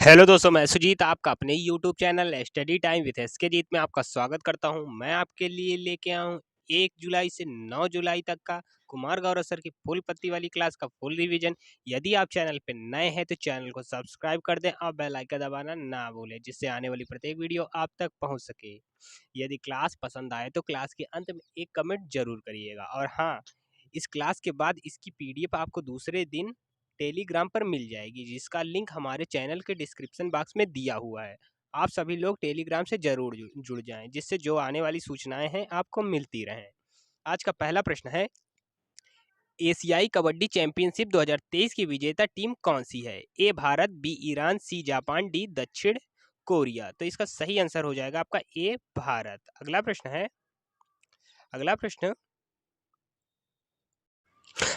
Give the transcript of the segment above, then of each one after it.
Hello दोस्तों, मैं सुजीत आपका अपने YouTube channel study time with SK Jeet में आपका स्वागत करता हूं। मैं आपके लिए लेके आया हूं 1 जुलाई से 9 जुलाई तक का कुमार गौरव सर की फुल पत्ती वाली क्लास का फुल रिवीजन। यदि आप चैनल पे नए हैं तो चैनल को सब्सक्राइब कर दें और बेल आइकन दबाना ना भूलें, जिससे आने वाली प्रत्येक वीडियो आप तक पहुंच सके। यदि क्लास पसंद आए तो क्लास के अंत में एक कमेंट जरूर करिएगा। और हाँ, इस क्लास के बाद इसकी पीडीएफ आपको दूसरे दिन टेलीग्राम पर मिल जाएगी, जिसका लिंक हमारे चैनल के डिस्क्रिप्शन बॉक्स में दिया हुआ है। आप सभी लोग टेलीग्राम से जरूर जुड़ जाएं, जिससे जो आने वाली सूचनाएं हैं आपको मिलती रहें। आज का पहला प्रश्न है, एशियाई कबड्डी चैंपियनशिप 2023 की विजेता टीम कौन सी है? A Bharat, B Iran, C Japan, D दक्षिण कोरिया। तो इसका सही आंसर हो जाएगा आपका ए भारत। अगला प्रश्न,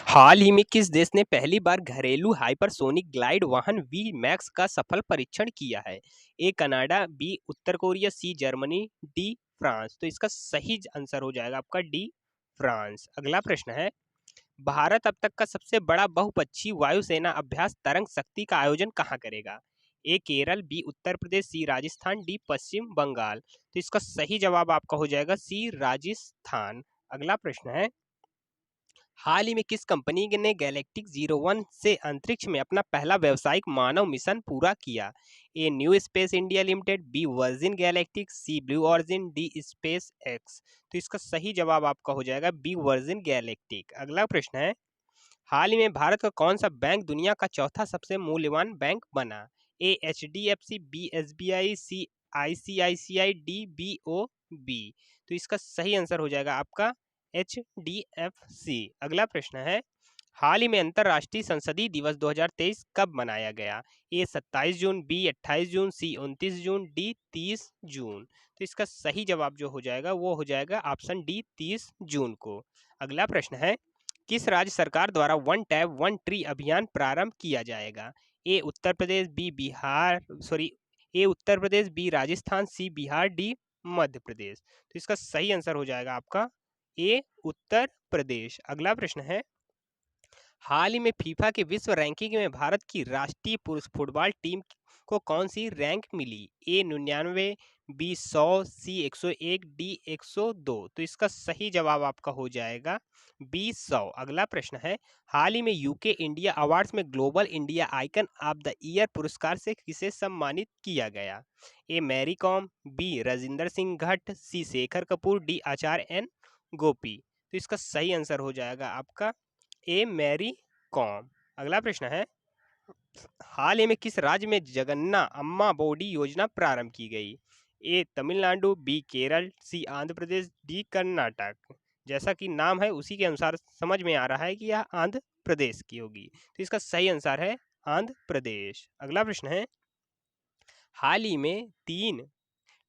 हाल ही में किस देश ने पहली बार घरेलू हाइपरसोनिक ग्लाइड वाहन वी मैक्स का सफल परीक्षण किया है? ए कनाडा, बी उत्तर Korea, C Germany, D France. तो इसका सही आंसर हो जाएगा आपका डी फ्रांस। अगला प्रश्न है, भारत अब तक का सबसे बड़ा बहुपक्षीय वायुसेना अभ्यास तरंग शक्ति का आयोजन कहाँ करेगा? ए केरल, बी उत्तर प्रदेश, सी राजस्थान, डी पश्चिम बंगाल। तो इसका सही जवाब आपका हो जाएगा सी राजस्थान। अगला प्रश्न है, हाल ही में किस कंपनी ने गैलेक्टिक 01 से अंतरिक्ष में अपना पहला व्यावसायिक मानव मिशन पूरा किया? A New Space India Limited, B Virgin Galactic, C Blue Origin, D SpaceX. तो इसका सही जवाब आपका हो जाएगा बी वर्जिन गैलेक्टिक। अगला प्रश्न है, हाल ही में भारत का कौन सा बैंक दुनिया का चौथा सबसे मूल्यवान बैंक बना? A H D F C, B S B I, C I C I C I, D B O B. तो इसका सही आंसर हो जाएगा आपका एच डी एफ सी। अगला प्रश्न है, हाल ही में अंतर्राष्ट्रीय संसदीय दिवस 2023 कब मनाया गया? ए 27 जून, बी 28 जून, सी 29 जून, डी 30 जून। तो इसका सही जवाब जो हो जाएगा वो हो जाएगा ऑप्शन डी 30 जून को। अगला प्रश्न है, किस राज्य सरकार द्वारा वन टैब वन ट्री अभियान प्रारंभ किया जाएगा? ए उत्तर प्रदेश, उत्तर प्रदेश, बी राजस्थान, सी बिहार, डी मध्य प्रदेश। तो इसका सही आंसर हो जाएगा आपका ए उत्तर प्रदेश। अगला प्रश्न है, हाल ही में फीफा के विश्व रैंकिंग में भारत की राष्ट्रीय पुरुष फुटबॉल टीम को कौन सी रैंक मिली? ए 99, बी 100, सी 101, डी 102। तो इसका सही जवाब आपका हो जाएगा बी 100। अगला प्रश्न है, हाल ही में यूके इंडिया अवार्ड्स में global India icon of the year पुरस्कार से किसे सम्मानित किया गया? A Mary Kom, B Rajinder Singh Bhatt, C Shekhar Kapur, D Acharya N Gopi. तो इसका सही आंसर हो जाएगा आपका ए मैरी कॉम। अगला प्रश्न है, हाल ही में किस राज्य में जगन्ना अम्मा बोडी योजना प्रारंभ की गई? ए तमिलनाडु, बी केरल, सी आंध्र प्रदेश, डी कर्नाटक। जैसा कि नाम है उसी के अनुसार समझ में आ रहा है कि यह आंध्र प्रदेश की होगी। तो इसका सही आंसर है आंध्र प्रदेश। अगला प्रश्न है, हाल ही में 3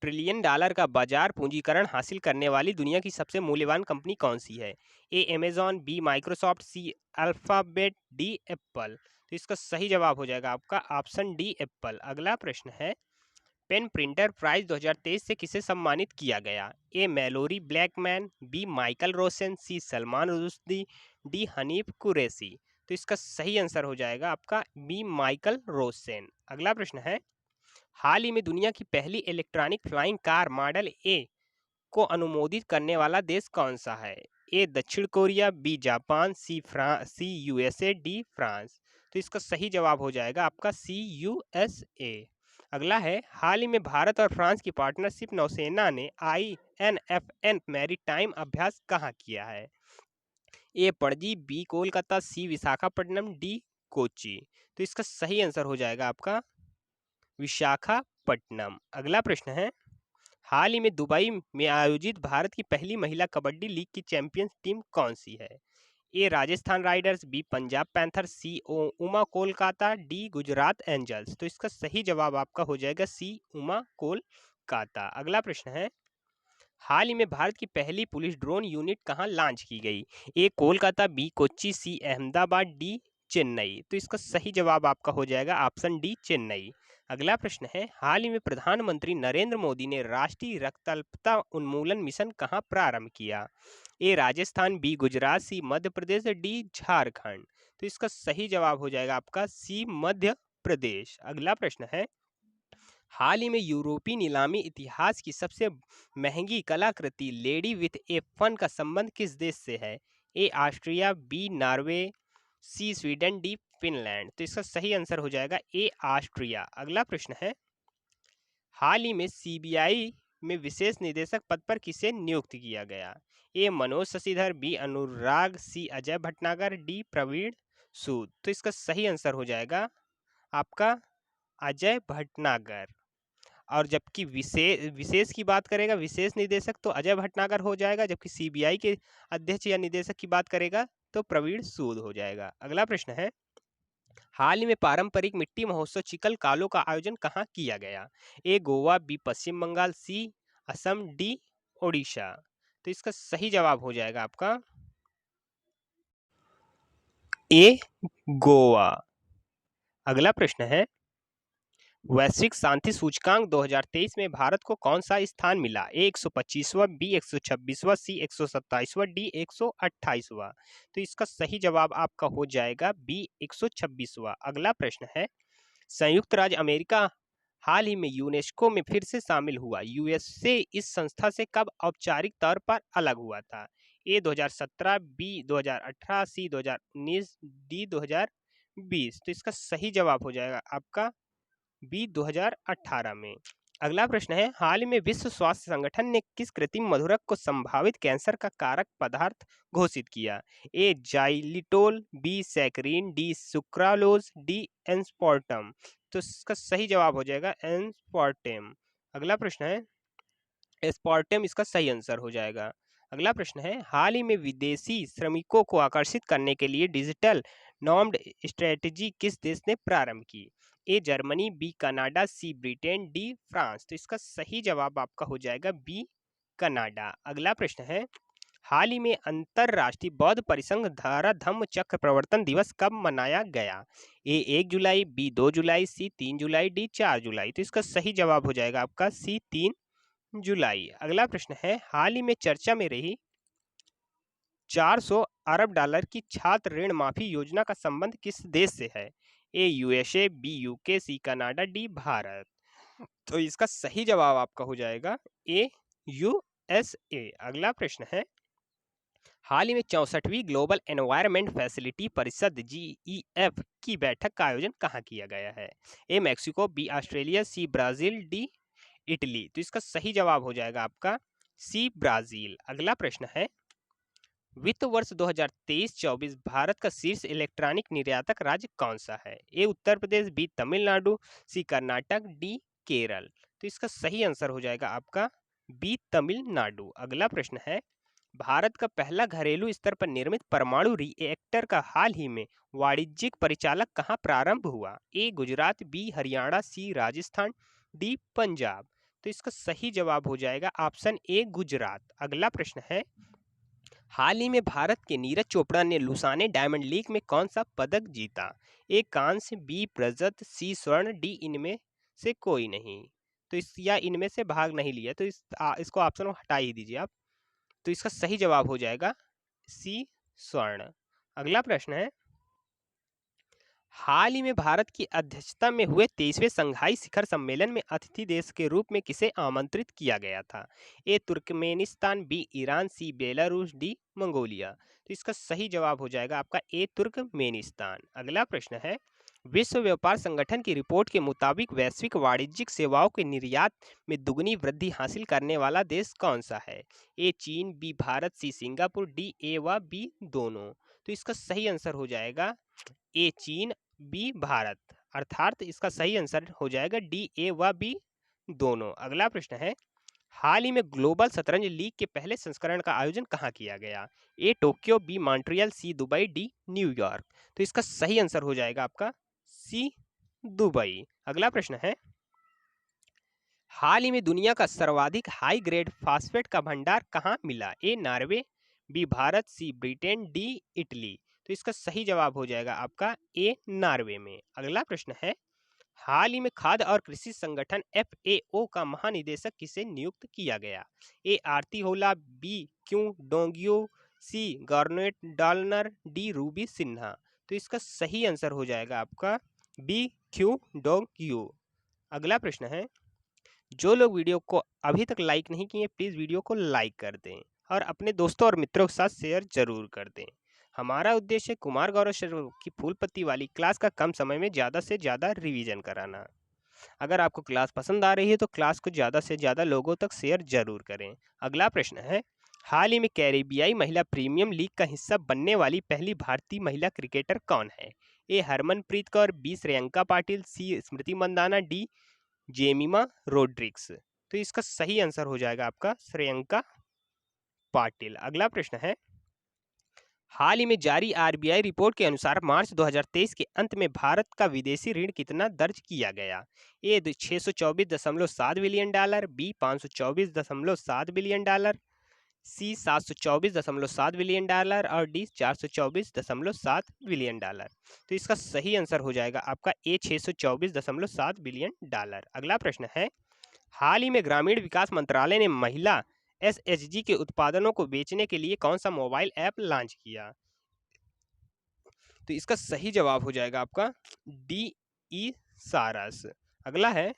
ट्रिलियन डॉलर का बाजार पूंजीकरण हासिल करने वाली दुनिया की सबसे मूल्यवान कंपनी कौन सी है? ए अमेजॉन, बी माइक्रोसॉफ्ट, सी अल्फाबेट, डी एप्पल। तो इसका सही जवाब हो जाएगा आपका ऑप्शन डी एप्पल। अगला प्रश्न है, पेन प्रिंटर प्राइज 2023 से किसे सम्मानित किया गया? ए मैलोरी ब्लैकमैन, बी माइकल रोशन, सी सलमान रुश्दी, डी हनीफ कुरैशी। तो इसका सही आंसर हो जाएगा आपका बी माइकल रोशन। अगला प्रश्न है, हाल ही में दुनिया की पहली इलेक्ट्रॉनिक फ्लाइंग कार मॉडल ए को अनुमोदित करने वाला देश कौन सा है? ए दक्षिण Korea, B Japan, C USA, D France. तो इसका सही जवाब हो जाएगा आपका सी यूएसए। अगला है, हाल ही में भारत और फ्रांस की पार्टनरशिप नौसेना ने INFN मैरीटाइम अभ्यास कहाँ किया है? ए पणजी, बी कोलकाता, सी विशाखापट्टनम, डी कोची। तो इसका सही आंसर हो जाएगा आपका विशाखापट्टनम। अगला प्रश्न है, हाल ही में दुबई में आयोजित भारत की पहली महिला कबड्डी लीग की चैंपियंस टीम कौन सी है? A Rajasthan raiders, B Punjab panther, C Uma Kolkata, D Gujarat angels. तो इसका सही जवाब आपका हो जाएगा सी उमा कोलकाता। अगला प्रश्न है, हाल ही में भारत की पहली पुलिस ड्रोन यूनिट कहाँ लॉन्च की गई? ए कोलकाता, बी कोच्चि, सी अहमदाबाद, डी चेन्नई। तो इसका सही जवाब आपका हो जाएगा ऑप्शन डी चेन्नई। अगला प्रश्न है, हाल ही में प्रधानमंत्री नरेंद्र मोदी ने राष्ट्रीय रक्तअल्पता उन्मूलन मिशन कहाँ प्रारंभ किया? ए राजस्थान, बी गुजरात, सी मध्य प्रदेश, डी झारखंड। तो इसका सही जवाब हो जाएगा आपका सी मध्य प्रदेश। अगला प्रश्न है, हाल ही में यूरोपीय नीलामी इतिहास की सबसे महंगी कलाकृति लेडी विथ ए फन का संबंध किस देश से है? ए ऑस्ट्रिया, बी नॉर्वे, सी स्वीडन, डी फिनलैंड। तो इसका सही आंसर हो जाएगा ए ऑस्ट्रिया। अगला प्रश्न है, हाल ही में सीबीआई में विशेष निदेशक पद पर किसे नियुक्त किया गया? ए मनोज शशिधर, बी अनुराग, सी अजय भटनागर, डी प्रवीण सूद। तो इसका सही आंसर हो जाएगा आपका अजय भटनागर। और जबकि विशेष विशेष की बात करेगा विशेष निदेशक तो अजय भटनागर हो जाएगा, जबकि सीबीआई के अध्यक्ष या निदेशक की बात करेगा तो प्रवीण सूद हो जाएगा। अगला प्रश्न है, हाल ही में पारंपरिक मिट्टी महोत्सव चिकल कालो का आयोजन कहाँ किया गया? ए गोवा, बी पश्चिम बंगाल, सी असम, डी ओडिशा। तो इसका सही जवाब हो जाएगा आपका ए गोवा। अगला प्रश्न है, वैश्विक शांति सूचकांक 2023 में भारत को कौन सा स्थान मिला? ए 125वां, बी 126वां, सी 127वां, डी 128वां। तो इसका सही जवाब आपका हो जाएगा बी 126वां। अगला प्रश्न है, संयुक्त राज्य अमेरिका हाल ही में यूनेस्को में फिर से शामिल हुआ। यूएसए इस संस्था से कब औपचारिक तौर पर अलग हुआ था? ए 2017, बी 2018, सी 2019, डी 2020। तो इसका सही जवाब हो जाएगा आपका बी 2018 में। अगला प्रश्न है, हाल ही में विश्व स्वास्थ्य संगठन ने किस कृत्रिम मधुरक को संभावित कैंसर का कारक पदार्थ घोषित किया? A xylitol, B saccharin, D sucralose, D aspartame. तो इसका सही जवाब हो जाएगा एन्स्पार्टम। अगला प्रश्न है, एस्पार्टम इसका सही आंसर हो जाएगा। अगला प्रश्न है, हाल ही में विदेशी श्रमिकों को आकर्षित करने के लिए डिजिटल नॉर्म्ड स्ट्रेटजी किस देश ने प्रारंभ की? A Germany, B Canada, C Britain, D France. तो इसका सही जवाब आपका हो जाएगा बी कनाडा। अगला प्रश्न है, हाल ही में अंतरराष्ट्रीय बौद्ध परिसंघ द्वारा धम्म चक्र प्रवर्तन दिवस कब मनाया गया? ए 1 जुलाई, बी 2 जुलाई, सी 3 जुलाई, डी 4 जुलाई। तो इसका सही जवाब हो जाएगा आपका सी 3 जुलाई। अगला प्रश्न है, हाल ही में चर्चा में रही 400 अरब डॉलर की छात्र ऋण माफी योजना का संबंध किस देश से है? A USA, B UK, C Canada, D Bharat. तो इसका सही जवाब आपका हो जाएगा ए यूएसए। अगला प्रश्न है, हाल ही में 64वीं ग्लोबल एनवायरनमेंट फैसिलिटी परिषद GEF की बैठक का आयोजन कहाँ किया गया है? A Mexico, B Australia, C Brazil, D Italy. तो इसका सही जवाब हो जाएगा आपका सी ब्राजील। अगला प्रश्न है, वित्त वर्ष 2023-24 भारत का शीर्ष इलेक्ट्रॉनिक निर्यातक राज्य कौन सा है? ए उत्तर प्रदेश, बी तमिलनाडु, सी कर्नाटक, डी केरल। तो इसका सही आंसर हो जाएगा आपका बी तमिलनाडु। अगला प्रश्न है, भारत का पहला घरेलू स्तर पर निर्मित परमाणु रिएक्टर का हाल ही में वाणिज्यिक परिचालक कहाँ प्रारंभ हुआ? ए गुजरात, बी हरियाणा, सी राजस्थान, डी पंजाब। तो इसका सही जवाब हो जाएगा ऑप्शन ए गुजरात। अगला प्रश्न है, हाल ही में भारत के नीरज चोपड़ा ने लुसाने डायमंड लीग में कौन सा पदक जीता? ए कांस्य, बी रजत, सी स्वर्ण, डी इनमें से कोई नहीं। तो इस या इनमें से भाग नहीं लिया, तो इसको ऑप्शन हटा ही दीजिए आप। तो इसका सही जवाब हो जाएगा सी स्वर्ण। अगला प्रश्न है, हाल ही में भारत की अध्यक्षता में हुए 23वें संघाई शिखर सम्मेलन में अतिथि देश के रूप में किसे आमंत्रित किया गया था? ए तुर्कमेनिस्तान, बी ईरान, सी बेलारूस, डी मंगोलिया। तो इसका सही जवाब हो जाएगा आपका ए तुर्कमेनिस्तान। अगला प्रश्न है, विश्व व्यापार संगठन की रिपोर्ट के मुताबिक वैश्विक वाणिज्यिक सेवाओं के निर्यात में दुगनी वृद्धि हासिल करने वाला देश कौन सा है? ए चीन, B Bharat, C Singapore, D A व बी दोनों। तो इसका सही आंसर हो जाएगा ए चीन, बी भारत। अर्थात इसका सही आंसर हो जाएगा डी ए व बी दोनों। अगला प्रश्न है, हाल ही में ग्लोबल शतरंज लीग के पहले संस्करण का आयोजन कहाँ किया गया? ए टोक्यो, बी मॉन्ट्रियल, सी दुबई, डी न्यूयॉर्क। तो इसका सही आंसर हो जाएगा आपका सी दुबई। अगला प्रश्न है, हाल ही में दुनिया का सर्वाधिक हाई ग्रेड फास्फेट का भंडार कहाँ मिला? A Norway, B Bharat, C Britain, D Italy. तो इसका सही जवाब हो जाएगा आपका ए नॉर्वे में। अगला प्रश्न है, हाल ही में खाद्य और कृषि संगठन FAO का महानिदेशक किसे नियुक्त किया गया? ए आरती होला, बी क्यू डोंगियो, सी गार्नेट डालनर, डी रूबी सिन्हा। तो इसका सही आंसर हो जाएगा आपका बी क्यू डोंगियो। अगला प्रश्न है, जो लोग वीडियो को अभी तक लाइक नहीं किए प्लीज़ वीडियो को लाइक कर दें और अपने दोस्तों और मित्रों के साथ शेयर जरूर कर दें। हमारा उद्देश्य कुमार गौरव शर्मा की फूल पत्ती वाली क्लास का कम समय में ज़्यादा से ज़्यादा रिवीजन कराना। अगर आपको क्लास पसंद आ रही है तो क्लास को ज़्यादा से ज़्यादा लोगों तक शेयर जरूर करें। अगला प्रश्न है, हाल ही में कैरेबियाई महिला प्रीमियम लीग का हिस्सा बनने वाली पहली भारतीय महिला क्रिकेटर कौन है? ए हरमनप्रीत कौर, बी श्रेयंका पाटिल, सी स्मृति मंदाना, डी जेमिमा रोड्रिक्स। तो इसका सही आंसर हो जाएगा आपका श्रेयंका पाटिल। अगला प्रश्न है, हाल ही में जारी आरबीआई रिपोर्ट के अनुसार मार्च 2023 के अंत में भारत का विदेशी ऋण कितना दर्ज किया गया? A 624.7 billion dollar, B 524.7 billion dollar, C 724.7 billion dollar और डी 424.7 बिलियन डॉलर। तो इसका सही आंसर हो जाएगा आपका ए 624.7 बिलियन डॉलर। अगला प्रश्न है, हाल ही में ग्रामीण विकास मंत्रालय ने महिला एसएचजी के उत्पादनों को बेचने के लिए कौन सा मोबाइल ऐप लॉन्च किया? तो इसका सही जवाब हो जाएगा आपका डी ई सारस। अगला है,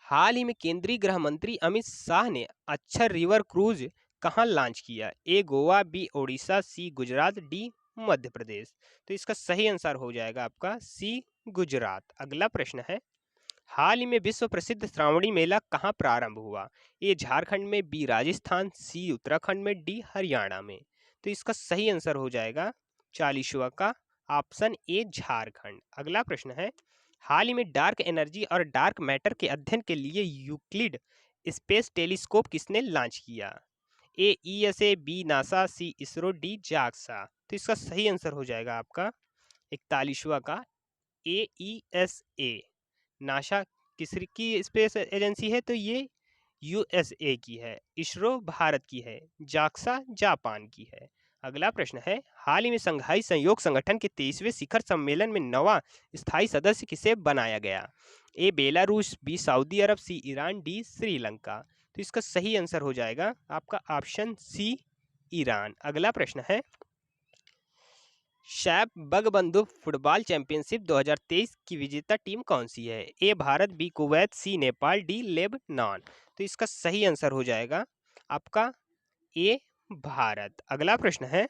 हाल ही में केंद्रीय गृह मंत्री अमित शाह ने अक्षर रिवर क्रूज कहाँ लॉन्च किया? ए गोवा, बी ओडिशा, सी गुजरात, डी मध्य प्रदेश। तो इसका सही आंसर हो जाएगा आपका सी गुजरात। अगला प्रश्न है, हाल ही में विश्व प्रसिद्ध श्रावणी मेला कहाँ प्रारंभ हुआ? ए झारखंड में, बी राजस्थान, सी उत्तराखंड में, डी हरियाणा में। तो इसका सही आंसर हो जाएगा 40वां का ऑप्शन ए झारखंड। अगला प्रश्न है, हाल ही में डार्क एनर्जी और डार्क मैटर के अध्ययन के लिए यूक्लिड स्पेस टेलीस्कोप किसने लॉन्च किया? ए ईएसए, बी नासा, सी इसरो, डी जाक्सा। तो इसका सही आंसर हो जाएगा आपका 41वां का ए ईएसए। नासा किसरी की स्पेस एजेंसी है? तो ये यूएसए की है। इसरो भारत की है। जाक्सा जापान की है। अगला प्रश्न है, हाल ही में संघाई सहयोग संगठन के 23वें शिखर सम्मेलन में नवा स्थायी सदस्य किसे बनाया गया? ए बेलारूस, बी सऊदी अरब, सी ईरान, डी श्रीलंका। तो इसका सही आंसर हो जाएगा आपका ऑप्शन सी ईरान। अगला प्रश्न है, शैप बगबंधु फुटबॉल चैंपियनशिप 2023 की विजेता टीम कौन सी है? A Bharat, B Kuwait, C Nepal, D Lebanon. तो इसका सही आंसर हो जाएगा आपका ए भारत। अगला प्रश्न है,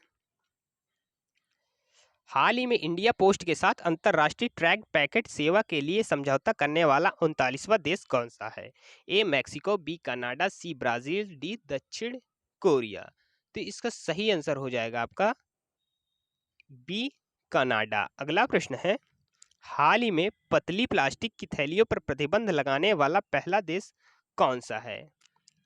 हाल ही में इंडिया पोस्ट के साथ अंतरराष्ट्रीय ट्रैक पैकेट सेवा के लिए समझौता करने वाला 39वां देश कौन सा है? A Mexico, B Canada, C Brazil, D दक्षिण कोरिया। तो इसका सही आंसर हो जाएगा आपका बी कनाडा। अगला प्रश्न है, हाल ही में पतली प्लास्टिक की थैलियों पर प्रतिबंध लगाने वाला पहला देश कौन सा है?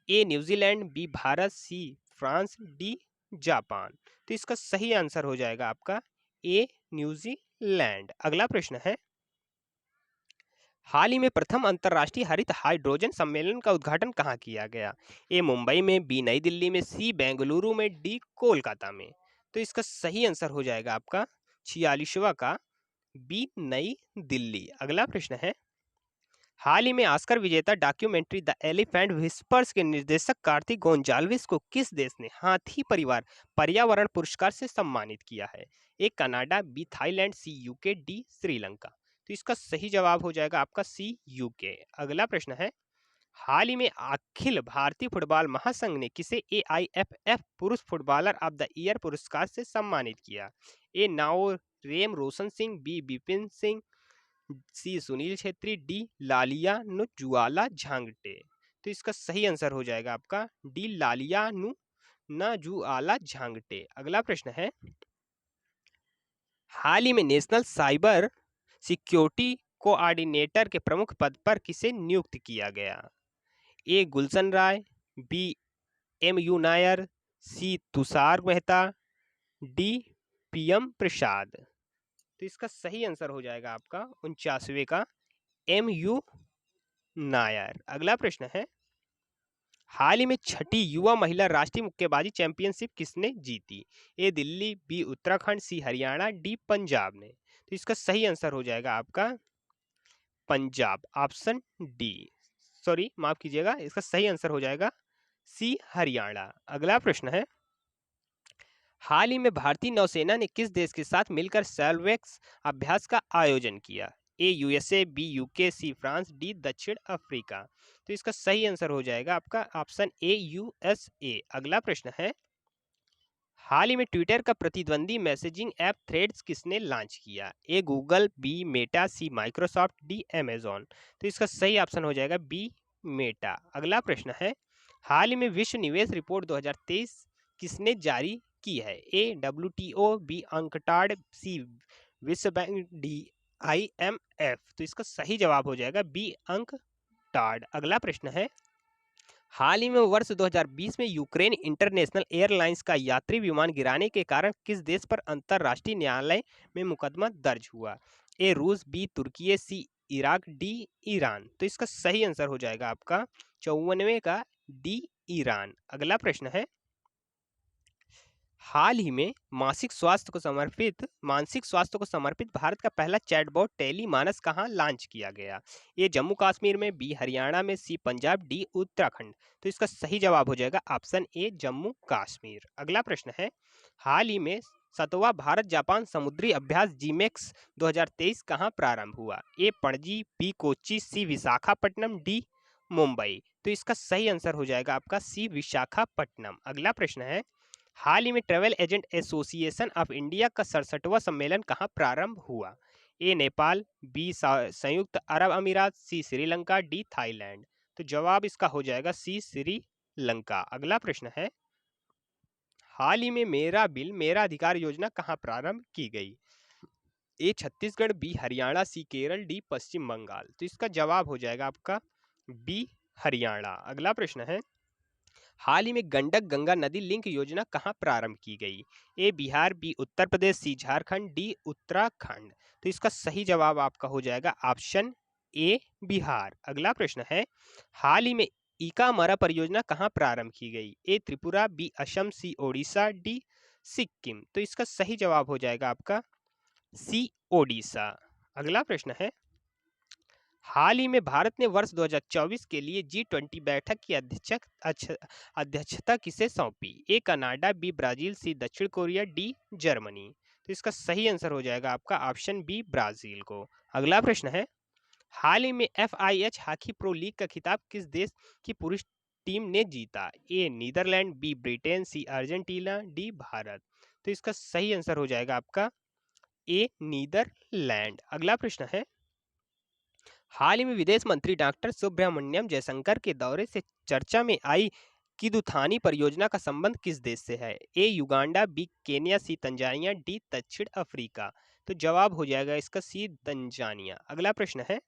A New Zealand, B Bharat, C France, D Japan. तो इसका सही आंसर हो जाएगा आपका ए न्यूजीलैंड। अगला प्रश्न है, हाल ही में प्रथम अंतर्राष्ट्रीय हरित हाइड्रोजन सम्मेलन का उद्घाटन कहाँ किया गया? ए मुंबई में, बी नई दिल्ली में, सी बेंगलुरु में, डी कोलकाता में। तो इसका सही आंसर हो जाएगा आपका 46वां का बी नई दिल्ली। अगला प्रश्न है, हाल ही में ऑस्कर विजेता डॉक्यूमेंट्री द एलिफेंट विस्पर्स के निर्देशक कार्तिक गोंजाल्विस को किस देश ने हाथी परिवार पर्यावरण पुरस्कार से सम्मानित किया है? A Canada, B Thailand, C UK, D Sri Lanka. तो इसका सही जवाब हो जाएगा आपका सी यूके। अगला प्रश्न है, हाल ही में अखिल भारतीय फुटबॉल महासंघ ने किसे एआईएफएफ पुरुष फुटबॉलर ऑफ द ईयर पुरस्कार से सम्मानित किया? ए नाओ रेम रोशन सिंह, बी बिपिन सिंह, सी सुनील छेत्री, डी लालिया नुजुआला झांगटे। तो इसका सही आंसर हो जाएगा आपका डी लालिया नुजुआला झांगटे। अगला प्रश्न है, हाल ही में नेशनल साइबर सिक्योरिटी कोऑर्डिनेटर के प्रमुख पद पर किसे नियुक्त किया गया? ए गुलशन राय, बी एमयू नायर, सी तुषार मेहता, डी पीएम प्रसाद। तो इसका सही आंसर हो जाएगा आपका 49वें का एमयू नायर। अगला प्रश्न है, हाल ही में छठी युवा महिला राष्ट्रीय मुक्केबाजी चैंपियनशिप किसने जीती? ए दिल्ली, बी उत्तराखंड, सी हरियाणा, डी पंजाब ने। तो इसका सही आंसर हो जाएगा आपका पंजाब, ऑप्शन डी। सॉरी माफ कीजिएगा, इसका सही आंसर हो जाएगा सी हरियाणा। अगला प्रश्न है, हाल ही में भारतीय नौसेना ने किस देश के साथ मिलकर सैलवेक्स अभ्यास का आयोजन किया? A USA, B UK, C France, D दक्षिण अफ्रीका। तो इसका सही आंसर हो जाएगा आपका ऑप्शन ए यूएसए। अगला प्रश्न है, हाल ही में ट्विटर का प्रतिद्वंदी मैसेजिंग ऐप थ्रेड्स किसने लॉन्च किया? A Google, B Meta, C Microsoft, D Amazon. तो इसका सही ऑप्शन हो जाएगा बी मेटा। अगला प्रश्न है, हाल ही में विश्व निवेश रिपोर्ट 2023 किसने जारी की है? ए डब्ल्यूटीओ, बी अंकटाड, सी विश्व बैंक, डी आईएमएफ। तो इसका सही जवाब हो जाएगा बी अंकटाड। अगला प्रश्न है, हाल ही में वर्ष 2020 में यूक्रेन इंटरनेशनल एयरलाइंस का यात्री विमान गिराने के कारण किस देश पर अंतर्राष्ट्रीय न्यायालय में मुकदमा दर्ज हुआ? ए रूस, बी तुर्की, सी इराक, डी ईरान। तो इसका सही आंसर हो जाएगा आपका 54वें का डी ईरान। अगला प्रश्न है, हाल ही में मानसिक स्वास्थ्य को समर्पित भारत का पहला चैटबॉट टेली मानस कहाँ लॉन्च किया गया? ये जम्मू कश्मीर में, बी हरियाणा में, सी पंजाब, डी उत्तराखंड। तो इसका सही जवाब हो जाएगा ऑप्शन ए जम्मू कश्मीर। अगला प्रश्न है, हाल ही में 7वां भारत जापान समुद्री अभ्यास जीमेक्स 2023 कहाँ प्रारंभ हुआ? ए पणजी, बी कोच्चि, सी विशाखापट्टनम, डी मुंबई। तो इसका सही आंसर हो जाएगा आपका सी विशाखापट्टनम। अगला प्रश्न है, हाल ही में travel agent association of India का 67वां सम्मेलन कहाँ प्रारंभ हुआ? ए नेपाल, बी संयुक्त अरब अमीरात, सी श्रीलंका, डी थाईलैंड। तो जवाब इसका हो जाएगा सी श्रीलंका। अगला प्रश्न है, हाल ही में मेरा बिल मेरा अधिकार योजना कहाँ प्रारंभ की गई? ए छत्तीसगढ़, बी हरियाणा, सी केरल, डी पश्चिम बंगाल। तो इसका जवाब हो जाएगा आपका बी हरियाणा। अगला प्रश्न है, हाल ही में गंडक गंगा नदी लिंक योजना कहाँ प्रारंभ की गई? ए बिहार, बी उत्तर प्रदेश, सी झारखंड, डी उत्तराखंड। तो इसका सही जवाब आपका हो जाएगा ऑप्शन ए बिहार। अगला प्रश्न है, हाल ही में ईकामरा परियोजना कहाँ प्रारंभ की गई? ए त्रिपुरा, बी असम, सी ओडिशा, डी सिक्किम। तो इसका सही जवाब हो जाएगा आपका सी ओडिशा। अगला प्रश्न है, हाल ही में भारत ने वर्ष 2024 के लिए G20 बैठक की अध्यक्षता किसे सौंपी? ए कनाडा, बी ब्राजील, सी दक्षिण कोरिया, डी जर्मनी। तो इसका सही आंसर हो जाएगा आपका ऑप्शन बी ब्राजील को। अगला प्रश्न है, हाल ही में FIH हॉकी प्रो लीग का खिताब किस देश की पुरुष टीम ने जीता? A Netherlands, B Britain, C Argentina, D Bharat. तो इसका सही आंसर हो जाएगा आपका ए नीदरलैंड। अगला प्रश्न है, हाल ही में विदेश मंत्री डॉक्टर सुब्रमण्यम जयशंकर के दौरे से चर्चा में आई किदुथानी परियोजना का संबंध किस देश से है? ए युगांडा, बी केन्या, सी तंजानिया, डी दक्षिण अफ्रीका। तो जवाब हो जाएगा इसका सी तंजानिया। अगला प्रश्न है,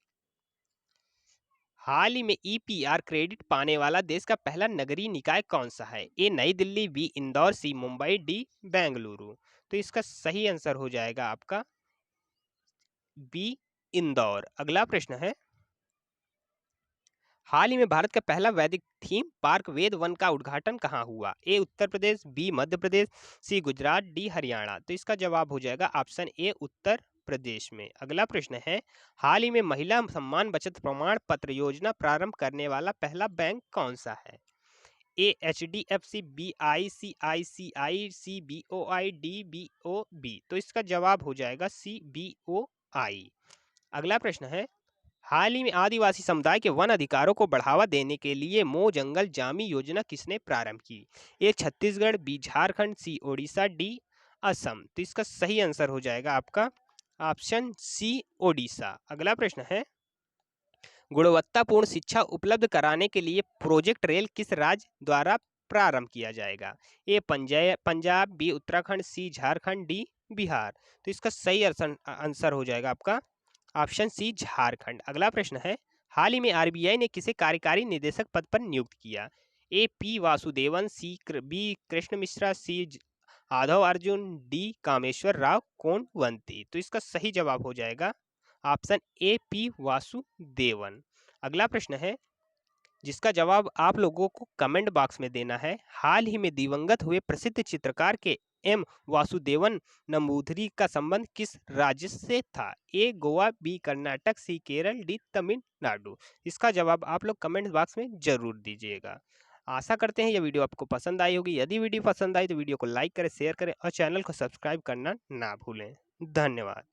हाल ही में EPR क्रेडिट पाने वाला देश का पहला नगरीय निकाय कौन सा है? ए नई दिल्ली, बी इंदौर, सी मुंबई, डी बेंगलुरु। तो इसका सही आंसर हो जाएगा आपका बी इंदौर। अगला प्रश्न है, हाल ही में भारत का पहला वैदिक थीम पार्क वेद वन का उद्घाटन कहाँ हुआ? ए उत्तर प्रदेश, बी मध्य प्रदेश, सी गुजरात, डी हरियाणा। तो इसका जवाब हो जाएगा ऑप्शन ए उत्तर प्रदेश में। अगला प्रश्न है, हाल ही में महिला सम्मान बचत प्रमाण पत्र योजना प्रारंभ करने वाला पहला बैंक कौन सा है? ए HDFC, बी ICICI, सी BOI, डी BOB। तो इसका जवाब हो जाएगा सी BOI। अगला प्रश्न है, हाल ही में आदिवासी समुदाय के वन अधिकारों को बढ़ावा देने के लिए मो जंगल जामी योजना किसने प्रारंभ की? ए छत्तीसगढ़, बी झारखंड, सी ओडिशा, डी असम। तो इसका सही आंसर हो जाएगा आपका ऑप्शन सी ओडिशा। अगला प्रश्न है, गुणवत्तापूर्ण शिक्षा उपलब्ध कराने के लिए प्रोजेक्ट रेल किस राज्य द्वारा प्रारंभ किया जाएगा? ए पंजाब, बी उत्तराखंड, सी झारखंड, डी बिहार। तो इसका सही आंसर हो जाएगा आपका ऑप्शन सी झारखंड। अगला प्रश्न है, हाल ही में RBI ने किसे कार्यकारी निदेशक पद पर नियुक्त किया? A P Vasudevan, C B Krishna Mishra, C Aadhav Arjun, D Kameshwar Rao Konvanti. तो इसका सही जवाब हो जाएगा ऑप्शन ए P वासुदेवन। अगला प्रश्न है, जिसका जवाब आप लोगों को कमेंट बॉक्स में देना है। हाल ही में दिवंगत हुए प्रसिद्ध चित्रकार के M वासुदेवन नंबूदरी का संबंध किस राज्य से था? ए गोवा, बी कर्नाटक, सी केरल, डी तमिलनाडु। इसका जवाब आप लोग कमेंट बॉक्स में जरूर दीजिएगा। आशा करते हैं यह वीडियो आपको पसंद आई होगी। यदि वीडियो पसंद आई तो वीडियो को लाइक करें, शेयर करें और चैनल को सब्सक्राइब करना ना भूलें। धन्यवाद।